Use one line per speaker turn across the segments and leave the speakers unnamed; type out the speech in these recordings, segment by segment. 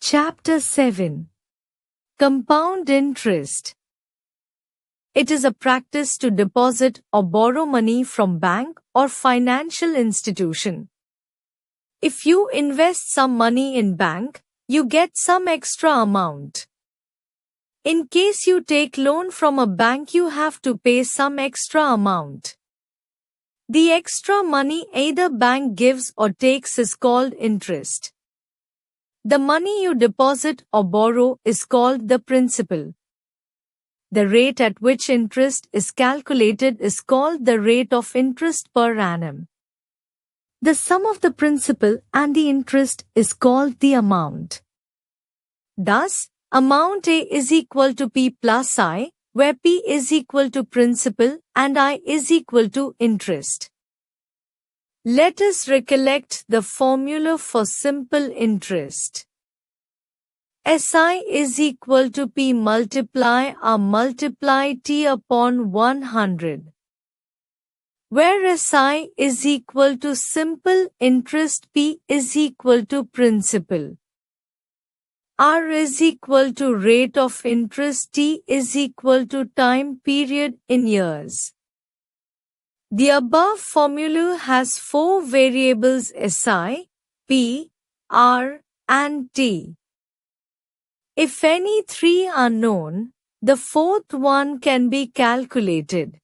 Chapter 7. Compound interest. It is a practice to deposit or borrow money from bank or financial institution. If you invest some money in bank, you get some extra amount. In case you take loan from a bank, you have to pay some extra amount. The extra money either bank gives or takes is called interest. The money you deposit or borrow is called the principal. The rate at which interest is calculated is called the rate of interest per annum. The sum of the principal and the interest is called the amount. Thus, amount A is equal to P plus I, where P is equal to principal and I is equal to interest. Let us recollect the formula for simple interest. SI is equal to P multiply R multiply T upon 100, where SI is equal to simple interest, P is equal to principal. R is equal to rate of interest, T is equal to time period in years. The above formula has four variables SI, P, R, and T. If any three are known, the fourth one can be calculated.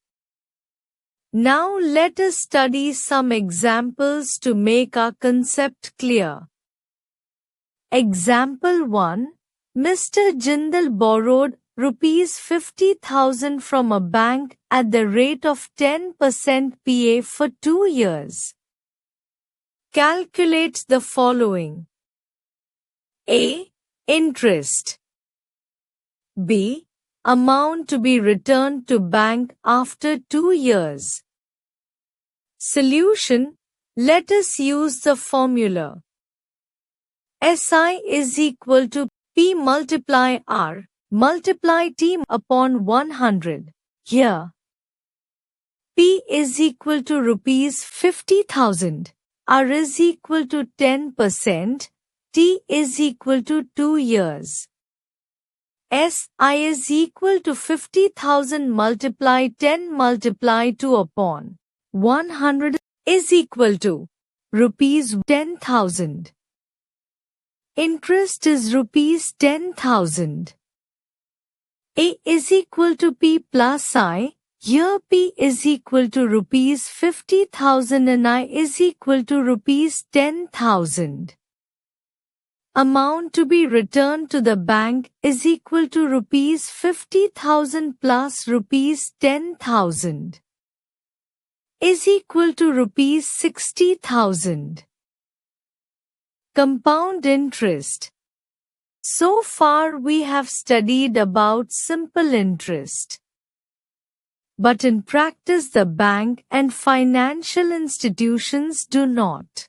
Now let us study some examples to make our concept clear. Example 1. Mr. Jindal borrowed Rs 50,000 from a bank at the rate of 10% PA for 2 years. Calculate the following. A. Interest. B. Amount to be returned to bank after 2 years. Solution. Let us use the formula. SI is equal to P multiply R multiply T upon 100. Here, P is equal to Rs 50,000, R is equal to 10%, T is equal to 2 years. SI is equal to 50,000 multiply 10 multiply 2 upon 100 is equal to Rs 10,000. Interest is Rs 10,000. A is equal to P plus I. Here P is equal to Rs 50,000 and I is equal to Rs 10,000. Amount to be returned to the bank is equal to Rs 50,000 plus Rs 10,000 is equal to Rs 60,000. Compound interest. So far we have studied about simple interest. But in practice the bank and financial institutions do not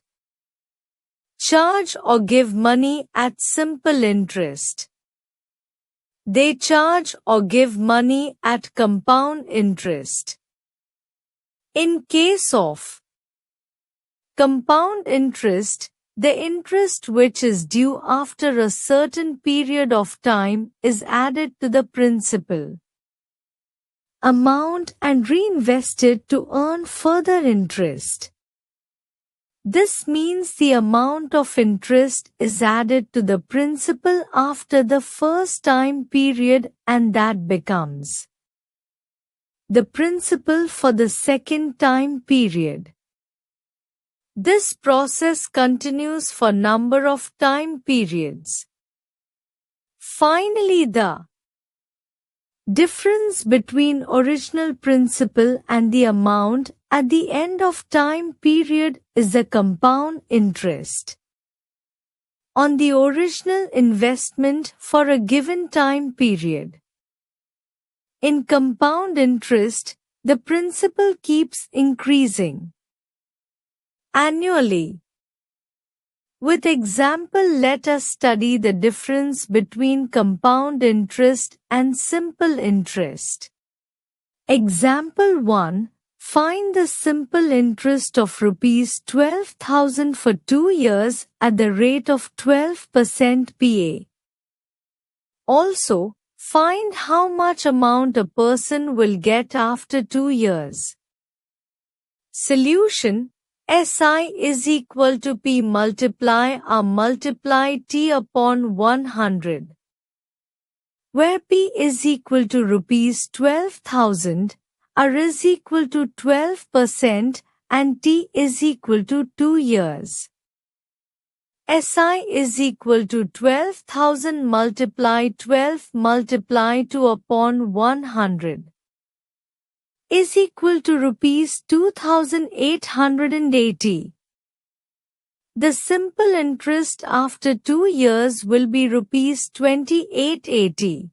charge or give money at simple interest. They charge or give money at compound interest. In case of compound interest, the interest which is due after a certain period of time is added to the principal amount and reinvested to earn further interest. This means the amount of interest is added to the principal after the first time period and that becomes the principal for the second time period. This process continues for number of time periods. Finally, the difference between original principal and the amount at the end of time period is the compound interest on the original investment for a given time period. In compound interest, the principal keeps increasing annually. With example, let us study the difference between compound interest and simple interest. Example 1. Find the simple interest of rupees 12,000 for 2 years at the rate of 12% PA. Also, find how much amount a person will get after 2 years. Solution: SI is equal to P multiply R multiply T upon 100, where P is equal to rupees 12,000, R is equal to 12% and T is equal to 2 years. SI is equal to 12,000 multiply 12 multiply 2 upon 100 is equal to rupees 2,880. The simple interest after 2 years will be rupees 2,880.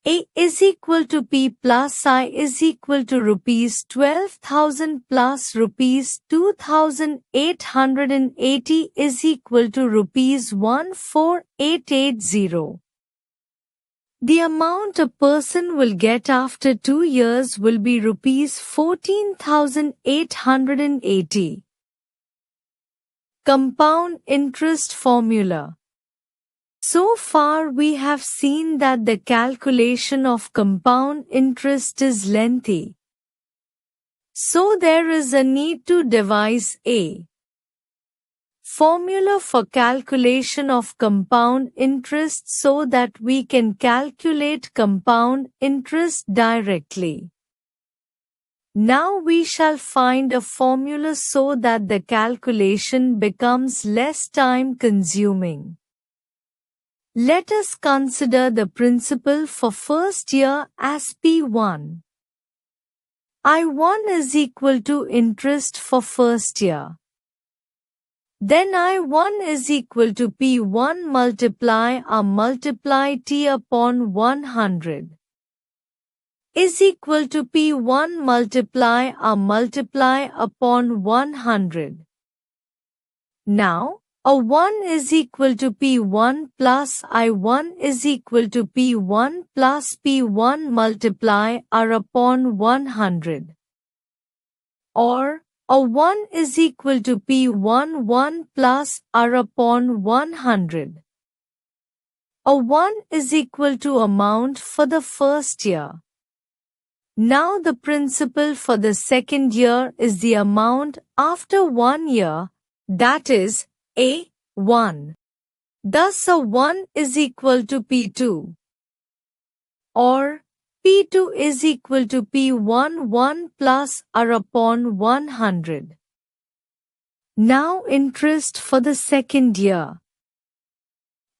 A is equal to P plus I is equal to rupees 12,000 plus rupees 2,880 is equal to rupees 14,880. The amount a person will get after 2 years will be rupees 14,880. Compound interest formula. So far we have seen that the calculation of compound interest is lengthy. So there is a need to devise a formula for calculation of compound interest so that we can calculate compound interest directly. Now we shall find a formula so that the calculation becomes less time consuming. Let us consider the principal for first year as P1. I1 is equal to interest for first year. Then I1 is equal to P1 multiply R multiply T upon 100 is equal to P1 multiply R multiply upon 100. Now, A1 is equal to P1 plus I1 is equal to P1 plus P1 multiply R upon 100. Or, A1 is equal to P1 1 plus R upon 100. A1 is equal to amount for the first year. Now the principal for the second year is the amount after 1 year, that is, A1. Thus A1 is equal to P2. Or, P2 is equal to P1 1 plus R upon 100. Now interest for the second year.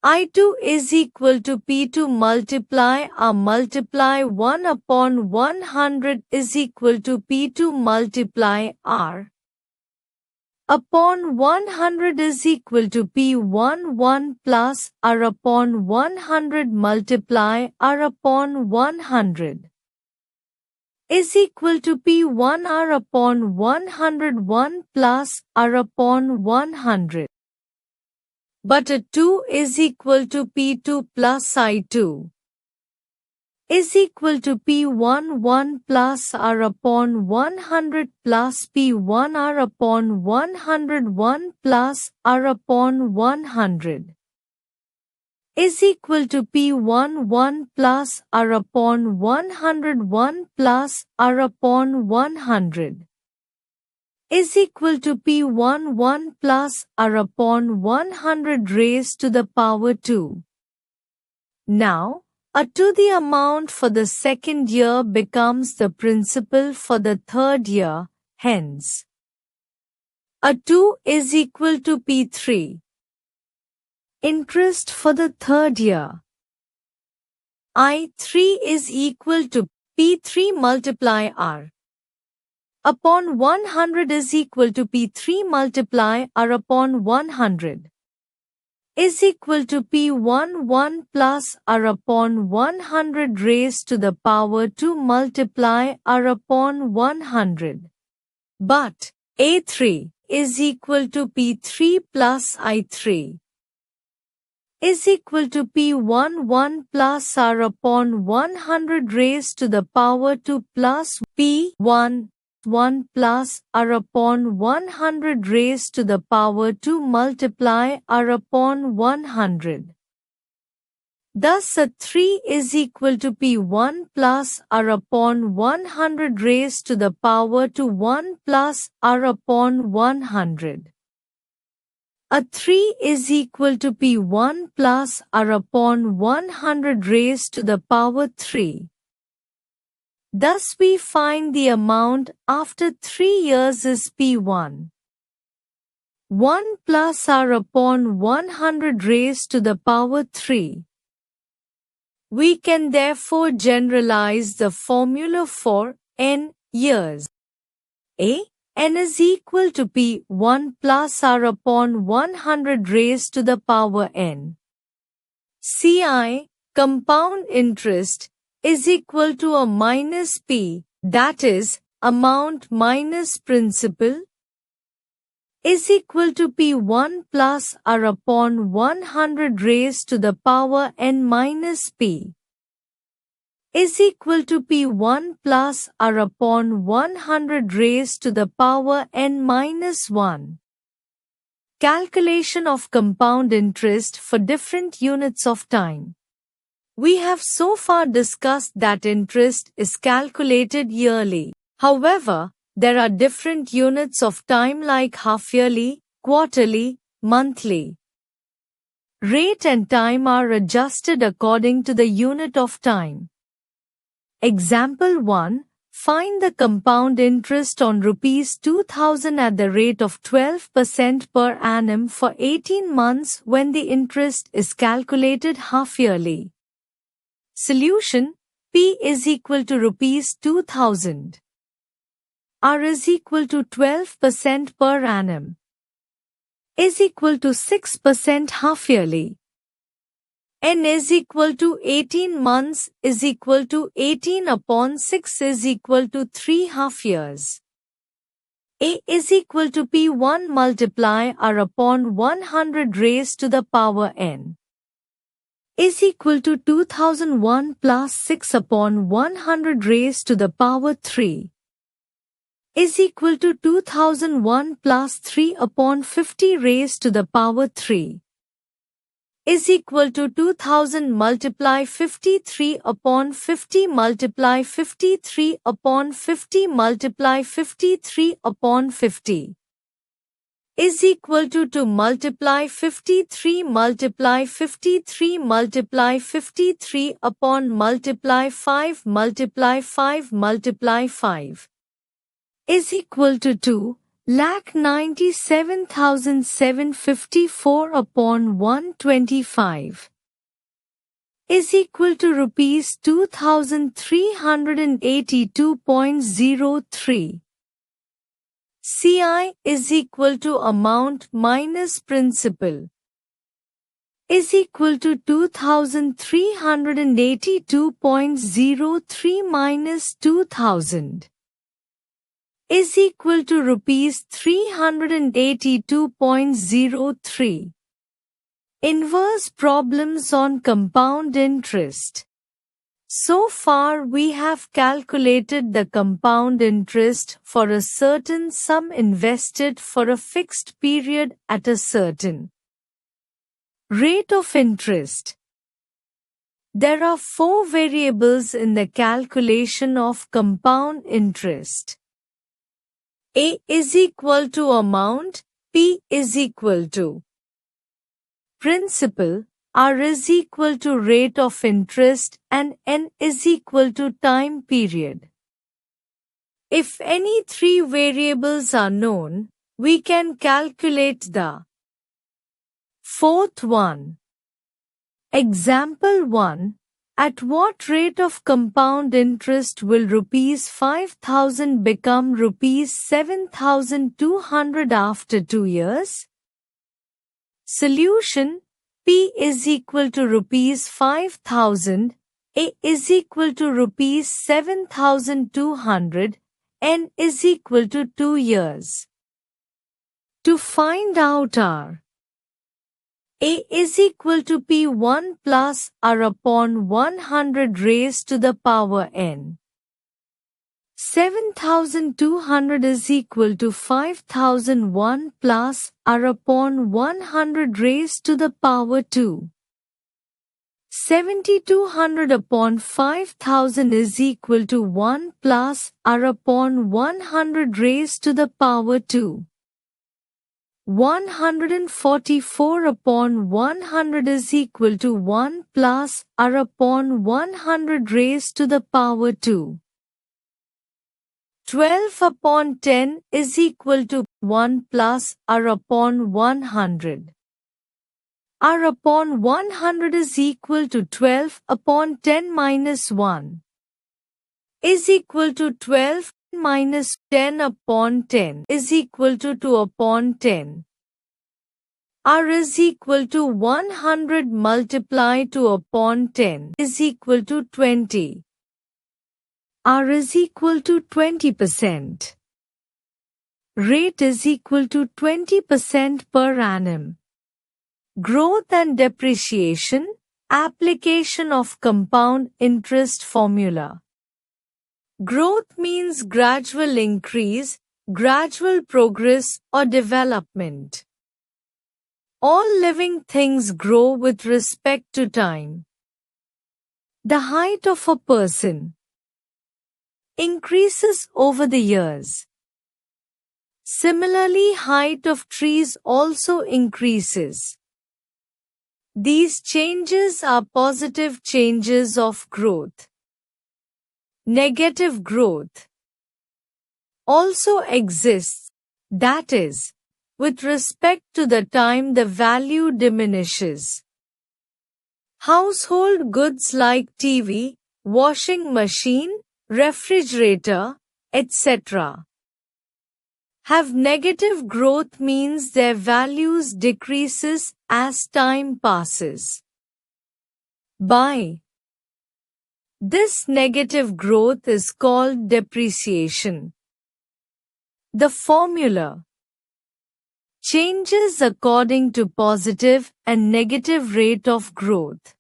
I2 is equal to P2 multiply R multiply 1 upon 100 is equal to P2 multiply R upon 100 is equal to P1 1 plus R upon 100 multiply R upon 100 is equal to P1 R upon 101 plus R upon 100. But A2 is equal to P2 plus I2 is equal to P1 1 plus R upon 100 plus P1 R upon 101 plus R upon 100 is equal to P1 1 plus R upon 101 plus R upon 100 is equal to P1 1 plus R upon 100 raised to the power 2. Now, A2 the amount for the second year becomes the principal for the third year, hence A2 is equal to P3. Interest for the third year. I3 is equal to P3 multiply R upon 100 is equal to P3 multiply R upon 100 is equal to P1 1 plus R upon 100 raised to the power 2 multiply R upon 100. But A3 is equal to P3 plus I3. is equal to P11 plus R upon 100 raised to the power 2 plus P11 plus R upon 100 raised to the power 2 multiply R upon 100. Thus a 3 is equal to P1 plus R upon 100 raised to the power to 1 plus R upon 100. A 3 is equal to P1 plus R upon 100 raised to the power 3. Thus we find the amount after 3 years is P1. 1 plus R upon 100 raised to the power 3. We can therefore generalize the formula for n years. N is equal to P1 plus R upon 100 raised to the power n. CI, compound interest, is equal to a minus P, that is, amount minus principal, is equal to P1 plus R upon 100 raised to the power n minus P, is equal to P1 plus R upon 100 raised to the power n minus 1. Calculation of compound interest for different units of time. We have so far discussed that interest is calculated yearly. However, there are different units of time like half-yearly, quarterly, monthly. Rate and time are adjusted according to the unit of time. Example 1. Find the compound interest on Rs 2000 at the rate of 12% per annum for 18 months when the interest is calculated half-yearly. Solution: P is equal to Rs 2000. R is equal to 12% per annum. Is equal to 6% half-yearly. N is equal to 18 months is equal to 18 upon 6 is equal to 3 half years. A is equal to P1 multiply R upon 100 raised to the power n. Is equal to 2001 plus 6 upon 100 raised to the power 3. Is equal to 2001 plus 3 upon 50 raised to the power 3. Is equal to 2000 multiply 53 upon 50 multiply 53 upon 50 multiply 53 upon 50. Is equal to 2 multiply 53 multiply 53 multiply 53 upon multiply 5 multiply 5 multiply 5. Is equal to 2,97,754 upon 125. Is equal to Rs 2,382.03. CI is equal to amount minus principal. Is equal to 2,382.03 minus 2,000. Is equal to Rs 382.03. Inverse problems on compound interest. So far we have calculated the compound interest for a certain sum invested for a fixed period at a certain rate of interest. There are 4 variables in the calculation of compound interest. A is equal to amount, P is equal to principal, R is equal to rate of interest and N is equal to time period. If any 3 variables are known, we can calculate the 4th one. Example 1. At what rate of compound interest will Rs 5,000 become Rs 7,200 after 2 years? Solution: P is equal to Rs 5,000, A is equal to Rs 7,200, N is equal to 2 years. To find out R, A is equal to P1 plus R upon 100 raised to the power n. 7200 is equal to 5001 plus R upon 100 raised to the power 2. 7200 upon 5000 is equal to 1 plus R upon 100 raised to the power 2. 144 upon 100 is equal to 1 plus R upon 100 raised to the power 2. 12 upon 10 is equal to 1 plus R upon 100. R upon 100 is equal to 12 upon 10 minus 1 is equal to 12 minus 10 upon 10 is equal to 2 upon 10. R is equal to 100 multiplied 2 upon 10 is equal to 20. R is equal to 20%. Rate is equal to 20% per annum. Growth and depreciation, application of compound interest formula. Growth means gradual increase, gradual progress or development. All living things grow with respect to time. The height of a person increases over the years. Similarly, height of trees also increases. These changes are positive changes of growth. Negative growth also exists, that is, with respect to the time the value diminishes. Household goods like TV, washing machine, refrigerator, etc. have negative growth means their values decreases as time passes by. This negative growth is called depreciation. The formula changes according to positive and negative rate of growth.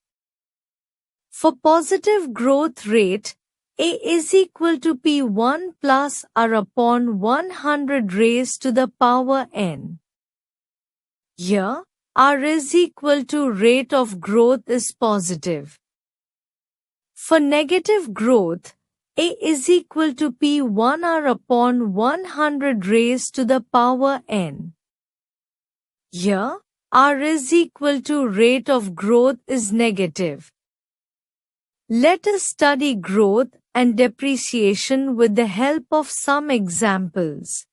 For positive growth rate, A is equal to P1 plus R upon 100 raised to the power n. Here, R is equal to rate of growth is positive. For negative growth, A is equal to P1 R upon 100 raised to the power n. Here, R is equal to rate of growth is negative. Let us study growth and depreciation with the help of some examples.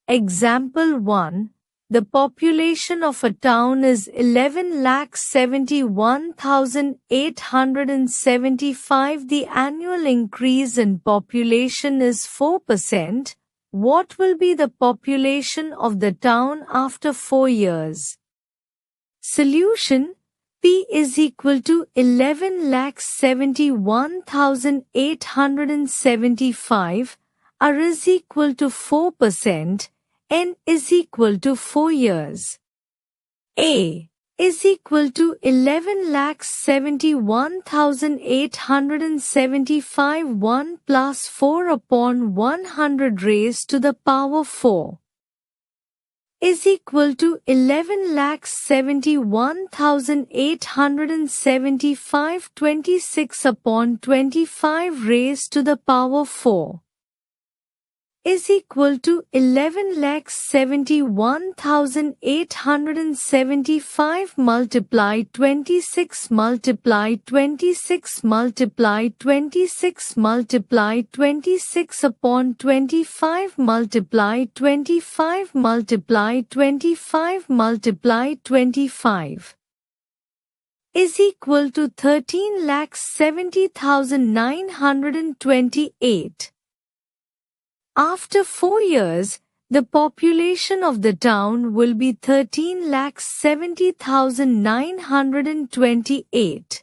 Example 1. The population of a town is 11,71,875. The annual increase in population is 4%. What will be the population of the town after 4 years? Solution: P is equal to 11,71,875. R is equal to 4%. N is equal to 4 years. A is equal to 11,71,875. 1 plus 4 upon 100 raised to the power 4 is equal to 11,71,875. 26 upon 25 raised to the power 4 is equal to 11,71,875 multiplied 26 multiplied 26 multiplied 26 multiplied 26 upon 25 multiplied 25 multiplied 25 multiplied 25 is equal to 13,70,928. After 4 years, the population of the town will be 13,70,928.